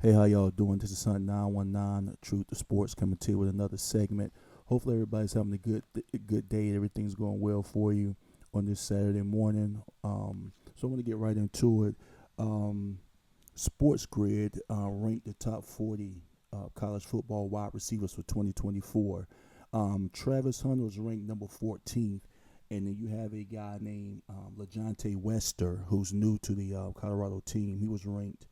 Hey, how y'all doing? This is Sun 919 Truth to Sports coming to you with another segment. Hopefully, everybody's having a good day. Everything's going well for you on this Saturday morning. So, I'm going to get right into it. Sports Grid ranked the top 40 college football wide receivers for 2024. Travis Hunter was ranked number 14th. And then you have a guy named LaJohntay Wester, who's new to the Colorado team. He was ranked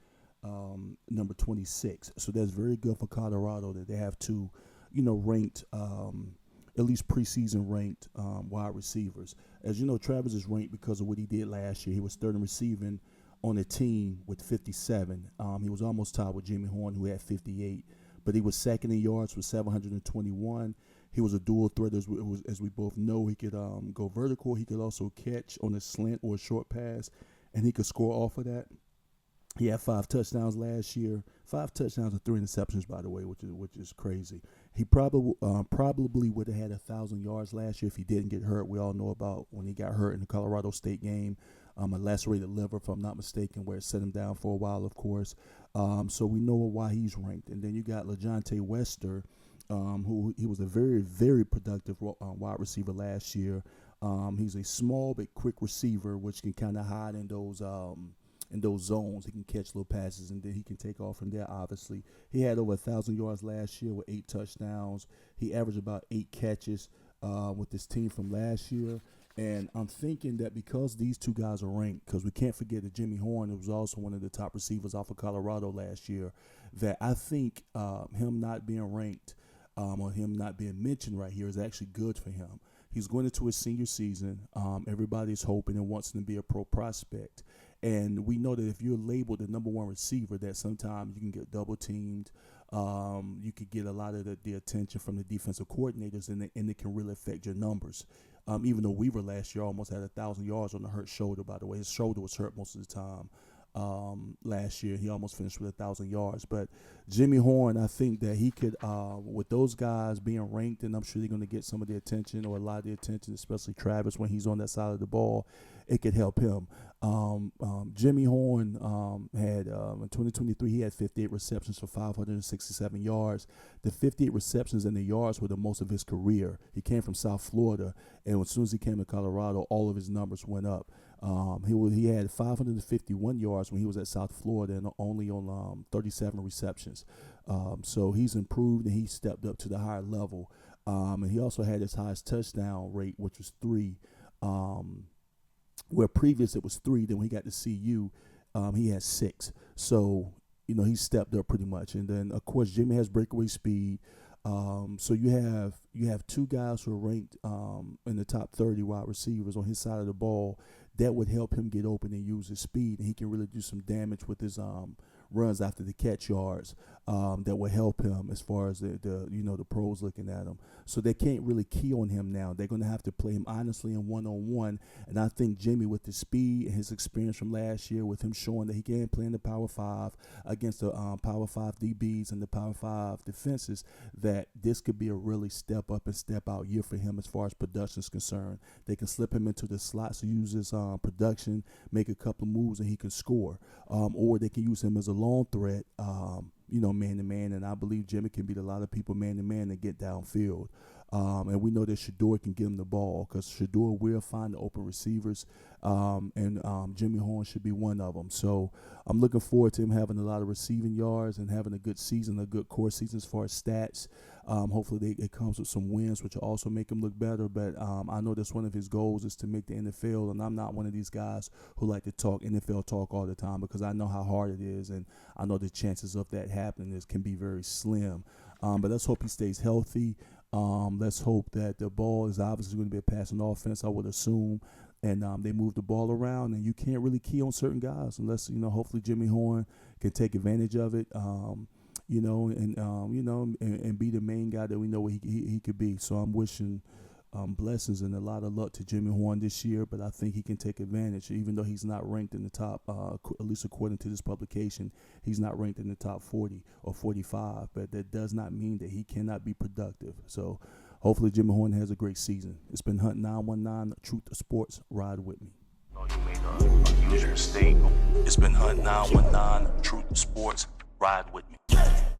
number 26. So that's very good for Colorado that they have two, ranked, at least preseason ranked wide receivers. As you know, Travis is ranked because of what he did last year. He was third in receiving on the team with 57. He was almost tied with Jimmy Horn, who had 58. But he was second in yards with 721. He was a dual threat, as we both know. He could go vertical. He could also catch on a slant or a short pass, and he could score off of that. He had 5 touchdowns last year. 5 touchdowns and 3 interceptions, by the way, which is crazy. He probably would have had 1,000 yards last year if he didn't get hurt. We all know about when he got hurt in the Colorado State game, a lacerated liver, if I'm not mistaken, where it set him down for a while, of course. So we know why he's ranked. And then you got LaJohntay Wester, who he was a very, very productive wide receiver last year. He's a small but quick receiver, which can kind of hide in those zones. He can catch little passes, and then he can take off from there, obviously. He had over 1,000 yards last year with 8 touchdowns. He averaged about 8 catches with this team from last year. And I'm thinking that because these two guys are ranked, because we can't forget that Jimmy Horn was also one of the top receivers off of Colorado last year, that I think him not being ranked or him not being mentioned right here is actually good for him. He's going into his senior season. Everybody's hoping and wants him to be a pro prospect. And we know that if you're labeled the number one receiver, that sometimes you can get double teamed. You could get a lot of the attention from the defensive coordinators, and it can really affect your numbers. Even though Weaver last year almost had 1,000 yards on a hurt shoulder, by the way. His shoulder was hurt most of the time. Last year he almost finished with 1,000 yards. But Jimmy Horn, I think that he could, with those guys being ranked, and I'm sure they're going to get some of the attention or a lot of the attention, especially Travis when he's on that side of the ball, it could help him. Jimmy Horn had in 2023 he had 58 receptions for 567 yards. The 58 receptions and the yards were the most of his career. He came from South Florida, and as soon as he came to Colorado, all of his numbers went up. He had 551 yards when he was at South Florida and only on 37 receptions. So he's improved and he stepped up to the higher level. And he also had his highest touchdown rate, which was 3. Where previous it was 3, then when he got to CU, he had 6. So, he stepped up pretty much. And then, of course, Jimmy has breakaway speed. So you have 2 guys who are ranked in the top 30 wide receivers on his side of the ball. That would help him get open and use his speed, and he can really do some damage with his runs after the catch yards. That will help him as far as the pros looking at him. So they can't really key on him now. They're going to have to play him honestly in one-on-one. And I think Jimmy, with his speed and his experience from last year, with him showing that he can play in the Power 5 against the Power 5 DBs and the Power 5 defenses, that this could be a really step up and step out year for him as far as production is concerned. They can slip him into the slot, so use his production, make a couple of moves, and he can score. Or they can use him as a long threat, man-to-man, and I believe Jimmy can beat a lot of people man-to-man and get downfield. And we know that Shedeur can get him the ball because Shedeur will find the open receivers, and Jimmy Horn should be one of them. So I'm looking forward to him having a lot of receiving yards and having a good season, a good core season as far as stats. Hopefully it comes with some wins, which will also make him look better. But I know that's one of his goals is to make the NFL, and I'm not one of these guys who like to talk NFL talk all the time because I know how hard it is, and I know the chances of that happening can be very slim. But let's hope he stays healthy. Let's hope that the ball is obviously going to be a passing offense, I would assume, and they move the ball around, and you can't really key on certain guys unless, hopefully Jimmy Horn can take advantage of it, and be the main guy that we know what he could be. So I'm wishing blessings and a lot of luck to Jimmy Horn this year, but I think he can take advantage, even though he's not ranked in the top, at least according to this publication, he's not ranked in the top 40 or 45, but that does not mean that he cannot be productive. So hopefully Jimmy Horn has a great season. It's been Hunt 919, Truth to Sports. Ride with me. You made a unusual mistake. It's been Hunt 919, Truth to Sports. ride with me.